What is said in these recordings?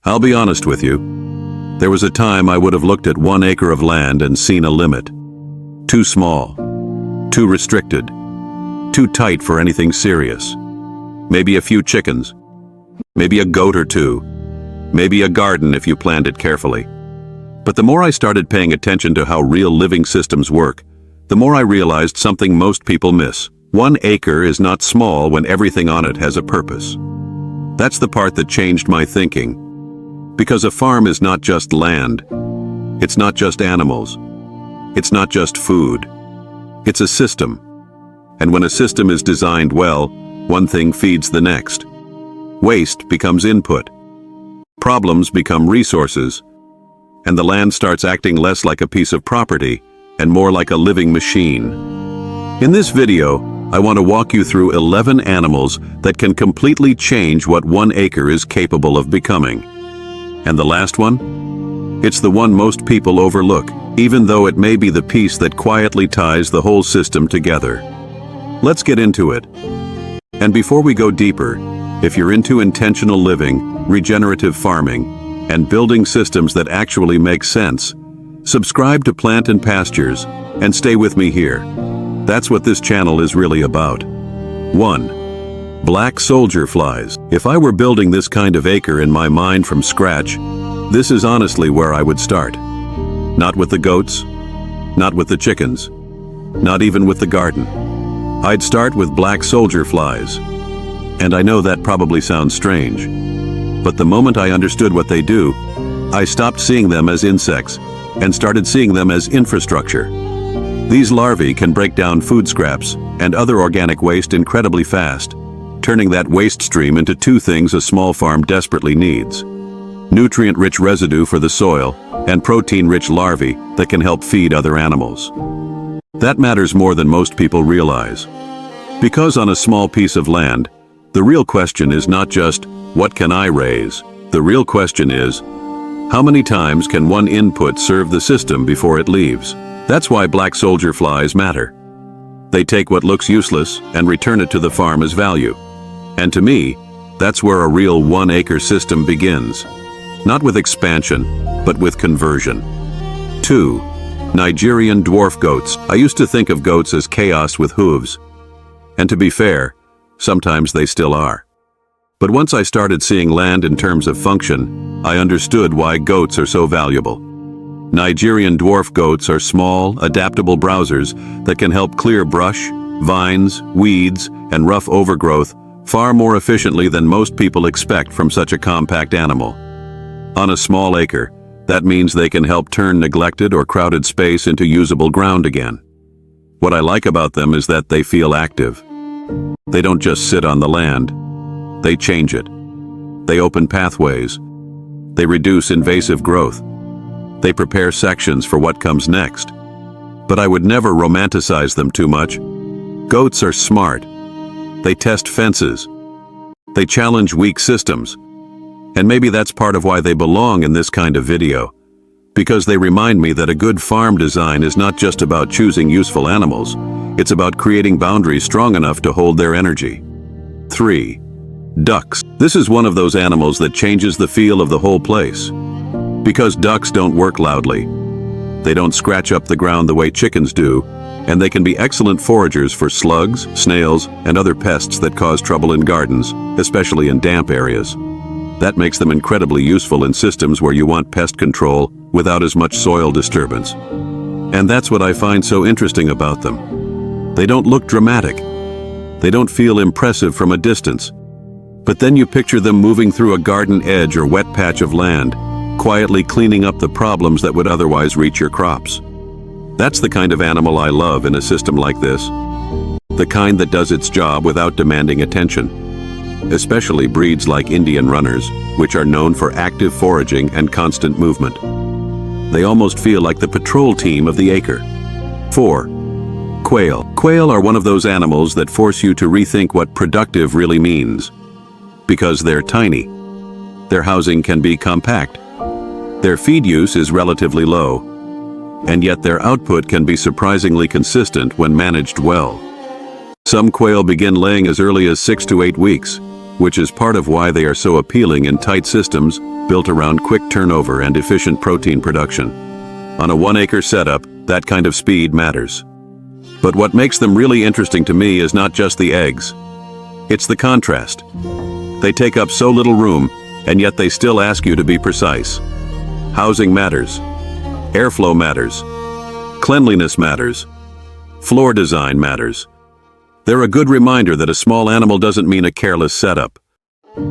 I'll be honest with you. There was a time I would have looked at 1 acre of land and seen a limit. Too small, too restricted, too tight for anything serious. Maybe a few chickens, maybe a goat or two, maybe a garden if you planned it carefully. But the more I started paying attention to how real living systems work, the more I realized something most people miss. 1 acre is not small when everything on it has a purpose. That's the part that changed my thinking. Because a farm is not just land. It's not just animals. It's not just food. It's a system. And when a system is designed well, one thing feeds the next. Waste becomes input. Problems become resources. And the land starts acting less like a piece of property and more like a living machine. In this video, I want to walk you through 11 animals that can completely change what 1 acre is capable of becoming. And the last one? It's the one most people overlook, even though it may be the piece that quietly ties the whole system together. Let's get into it. And before we go deeper, if you're into intentional living, regenerative farming, and building systems that actually make sense, subscribe to Plant and Pastures and stay with me here. That's what this channel is really about. 1. Black soldier flies. If I were building this kind of acre in my mind from scratch, this is honestly where I would start. Not with the goats, not with the chickens, not even with the garden. I'd start with black soldier flies. And I know that probably sounds strange, but the moment I understood what they do, I stopped seeing them as insects and started seeing them as infrastructure. These larvae can break down food scraps and other organic waste incredibly fast, turning that waste stream into 2 things a small farm desperately needs: nutrient-rich residue for the soil and protein-rich larvae that can help feed other animals. That matters more than most people realize. Because on a small piece of land, the real question is not just, what can I raise? The real question is, how many times can one input serve the system before it leaves? That's why black soldier flies matter. They take what looks useless and return it to the farm as value. And to me, that's where a real 1 acre system begins. Not with expansion, but with conversion. 2. Nigerian dwarf goats. I used to think of goats as chaos with hooves. And to be fair, sometimes they still are. But once I started seeing land in terms of function, I understood why goats are so valuable. Nigerian dwarf goats are small, adaptable browsers that can help clear brush, vines, weeds, and rough overgrowth far more efficiently than most people expect from such a compact animal. On a small acre, that means they can help turn neglected or crowded space into usable ground again. What I like about them is that they feel active. They don't just sit on the land. They change it. They open pathways. They reduce invasive growth. They prepare sections for what comes next. But I would never romanticize them too much. Goats are smart. They test fences. They challenge weak systems. And maybe that's part of why they belong in this kind of video. Because they remind me that a good farm design is not just about choosing useful animals. It's about creating boundaries strong enough to hold their energy. 3. Ducks. This is one of those animals that changes the feel of the whole place. Because ducks don't work loudly. They don't scratch up the ground the way chickens do, and they can be excellent foragers for slugs, snails, and other pests that cause trouble in gardens, especially in damp areas. That makes them incredibly useful in systems where you want pest control without as much soil disturbance. And that's what I find so interesting about them. They don't look dramatic. They don't feel impressive from a distance. But then you picture them moving through a garden edge or wet patch of land, quietly cleaning up the problems that would otherwise reach your crops. That's the kind of animal I love in a system like this. The kind that does its job without demanding attention. Especially breeds like Indian runners, which are known for active foraging and constant movement. They almost feel like the patrol team of the acre. 4. Quail. Quail are one of those animals that force you to rethink what productive really means. Because they're tiny. Their housing can be compact. Their feed use is relatively low, and yet their output can be surprisingly consistent when managed well. Some quail begin laying as early as 6 to 8 weeks, which is part of why they are so appealing in tight systems built around quick turnover and efficient protein production. On a 1-acre setup, that kind of speed matters. But what makes them really interesting to me is not just the eggs. It's the contrast. They take up so little room, and yet they still ask you to be precise. Housing matters. Airflow matters. Cleanliness matters. Floor design matters. They're a good reminder that a small animal doesn't mean a careless setup.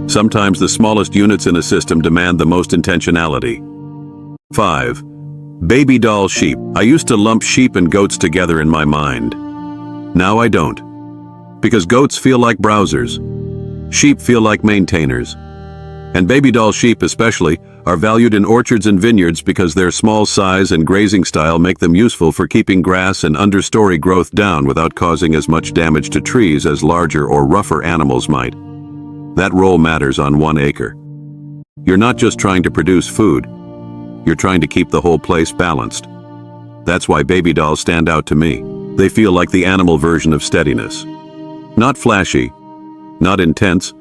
Sometimes the smallest units in a system demand the most intentionality. 5. Baby doll sheep. I used to lump sheep and goats together in my mind. Now I don't. Because goats feel like browsers. Sheep feel like maintainers. And baby doll sheep especially are valued in orchards and vineyards because their small size and grazing style make them useful for keeping grass and understory growth down without causing as much damage to trees as larger or rougher animals might. That role matters on 1 acre. You're not just trying to produce food. You're trying to keep the whole place balanced. That's why baby dolls stand out to me. They feel like the animal version of steadiness. Not flashy, not intense,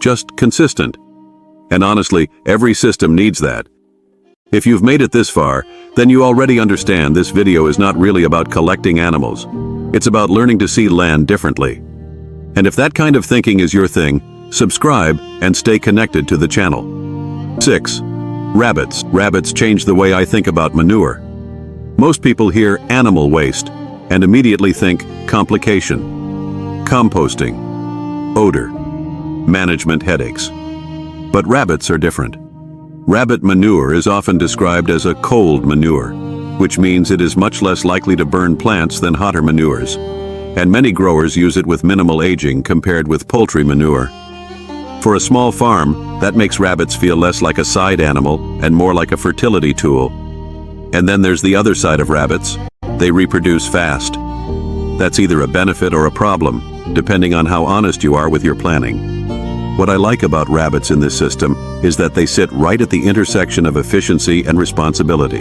just consistent. And honestly, every system needs that. If you've made it this far, then you already understand this video is not really about collecting animals. It's about learning to see land differently. And if that kind of thinking is your thing, subscribe and stay connected to the channel. 6. Rabbits. Rabbits change the way I think about manure. Most people hear animal waste and immediately think complication, composting, odor, management headaches. But rabbits are different. Rabbit manure is often described as a cold manure, which means it is much less likely to burn plants than hotter manures. And many growers use it with minimal aging compared with poultry manure. For a small farm, that makes rabbits feel less like a side animal and more like a fertility tool. And then there's the other side of rabbits. They reproduce fast. That's either a benefit or a problem, depending on how honest you are with your planning. What I like about rabbits in this system is that they sit right at the intersection of efficiency and responsibility.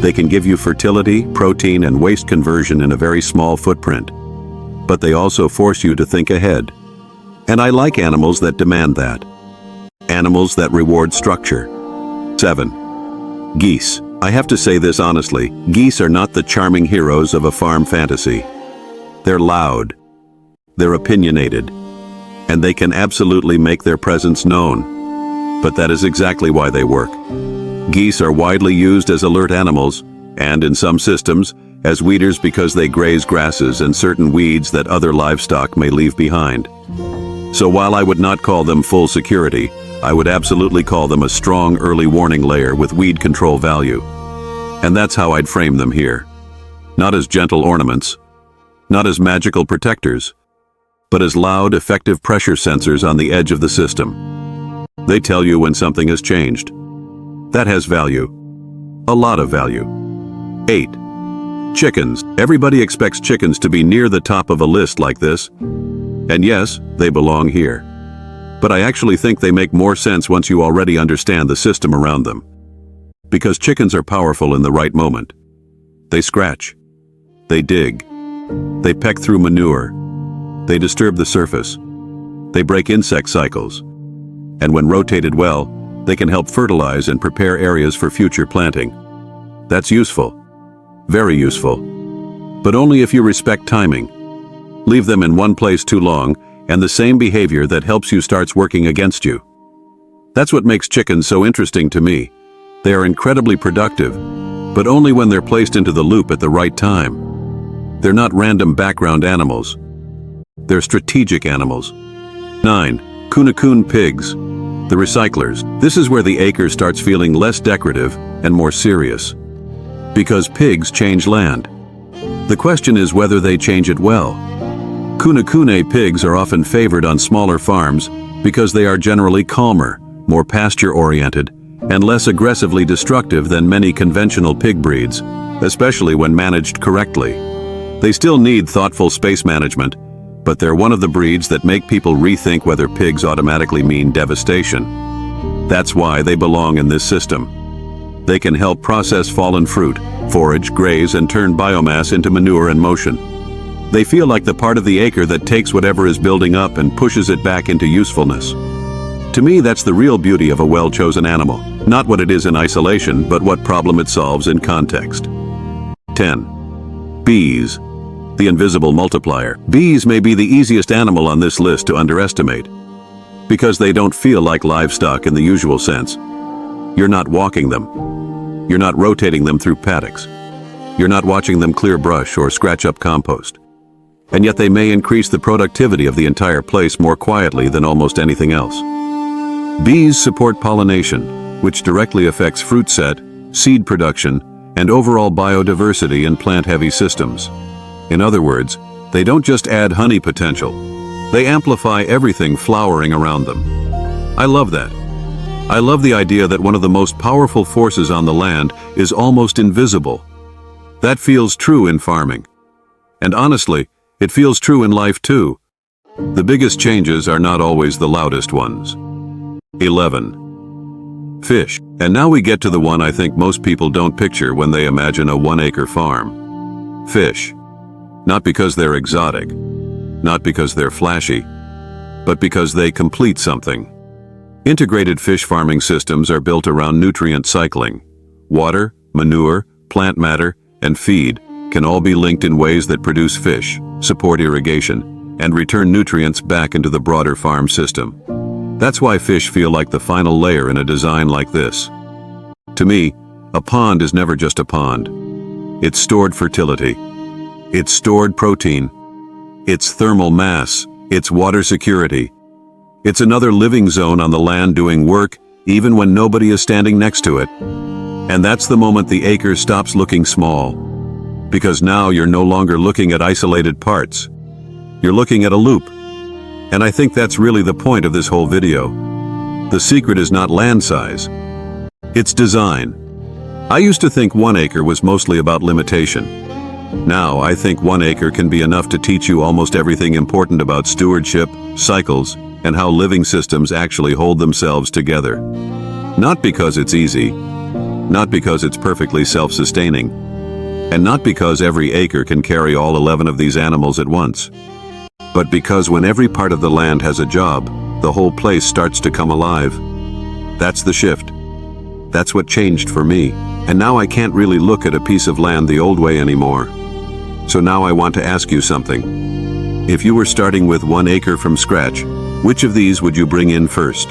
They can give you fertility, protein, and waste conversion in a very small footprint. But they also force you to think ahead. And I like animals that demand that. Animals that reward structure. 7. Geese. I have to say this honestly, geese are not the charming heroes of a farm fantasy. They're loud. They're opinionated. And they can absolutely make their presence known. But that is exactly why they work. Geese are widely used as alert animals, and in some systems, as weeders because they graze grasses and certain weeds that other livestock may leave behind. So while I would not call them full security, I would absolutely call them a strong early warning layer with weed control value. And that's how I'd frame them here. Not as gentle ornaments, not as magical protectors, but as loud, effective pressure sensors on the edge of the system. They tell you when something has changed. That has value. A lot of value. 8. Chickens. Everybody expects chickens to be near the top of a list like this. And yes, they belong here. But I actually think they make more sense once you already understand the system around them. Because chickens are powerful in the right moment. They scratch. They dig. They peck through manure. They disturb the surface. They break insect cycles. And when rotated well, they can help fertilize and prepare areas for future planting. That's useful. Very useful. But only if you respect timing. Leave them in one place too long, and the same behavior that helps you starts working against you. That's what makes chickens so interesting to me. They are incredibly productive, but only when they're placed into the loop at the right time. They're not random background animals. They're strategic animals. 9. Coon pigs. The recyclers. This is where the acre starts feeling less decorative and more serious. Because pigs change land. The question is whether they change it well. Coon pigs are often favored on smaller farms because they are generally calmer, more pasture-oriented, and less aggressively destructive than many conventional pig breeds, especially when managed correctly. They still need thoughtful space management, but they're one of the breeds that make people rethink whether pigs automatically mean devastation. That's why they belong in this system. They can help process fallen fruit, forage, graze, and turn biomass into manure and motion. They feel like the part of the acre that takes whatever is building up and pushes it back into usefulness. To me, that's the real beauty of a well-chosen animal. Not what it is in isolation, but what problem it solves in context. 10. Bees. The invisible multiplier. Bees may be the easiest animal on this list to underestimate, because they don't feel like livestock in the usual sense. You're not walking them. You're not rotating them through paddocks. You're not watching them clear brush or scratch up compost. And yet they may increase the productivity of the entire place more quietly than almost anything else. Bees support pollination, which directly affects fruit set, seed production, and overall biodiversity in plant-heavy systems. In other words, they don't just add honey potential, they amplify everything flowering around them. I love that. I love the idea that one of the most powerful forces on the land is almost invisible. That feels true in farming. And honestly, it feels true in life too. The biggest changes are not always the loudest ones. 11. Fish. And now we get to the one I think most people don't picture when they imagine a 1-acre farm. Fish. Not because they're exotic, not because they're flashy, but because they complete something. Integrated fish farming systems are built around nutrient cycling. Water, manure, plant matter, and feed can all be linked in ways that produce fish, support irrigation, and return nutrients back into the broader farm system. That's why fish feel like the final layer in a design like this. To me, a pond is never just a pond. It's stored fertility. It's stored protein. It's thermal mass. It's water security. It's another living zone on the land doing work even when nobody is standing next to it. And that's the moment the acre stops looking small. Because now you're no longer looking at isolated parts. You're looking at a loop. And I think that's really the point of this whole video. The secret is not land size. It's design. I used to think 1 acre was mostly about limitation. Now I think 1 acre can be enough to teach you almost everything important about stewardship, cycles, and how living systems actually hold themselves together. Not because it's easy, not because it's perfectly self-sustaining, and not because every acre can carry all 11 of these animals at once, but because when every part of the land has a job, the whole place starts to come alive. That's the shift. That's what changed for me, and now I can't really look at a piece of land the old way anymore. So now I want to ask you something. If you were starting with 1 acre from scratch, which of these would you bring in first?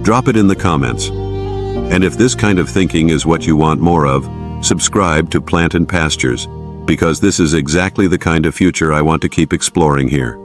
Drop it in the comments. And if this kind of thinking is what you want more of, subscribe to Plant and Pastures, because this is exactly the kind of future I want to keep exploring here.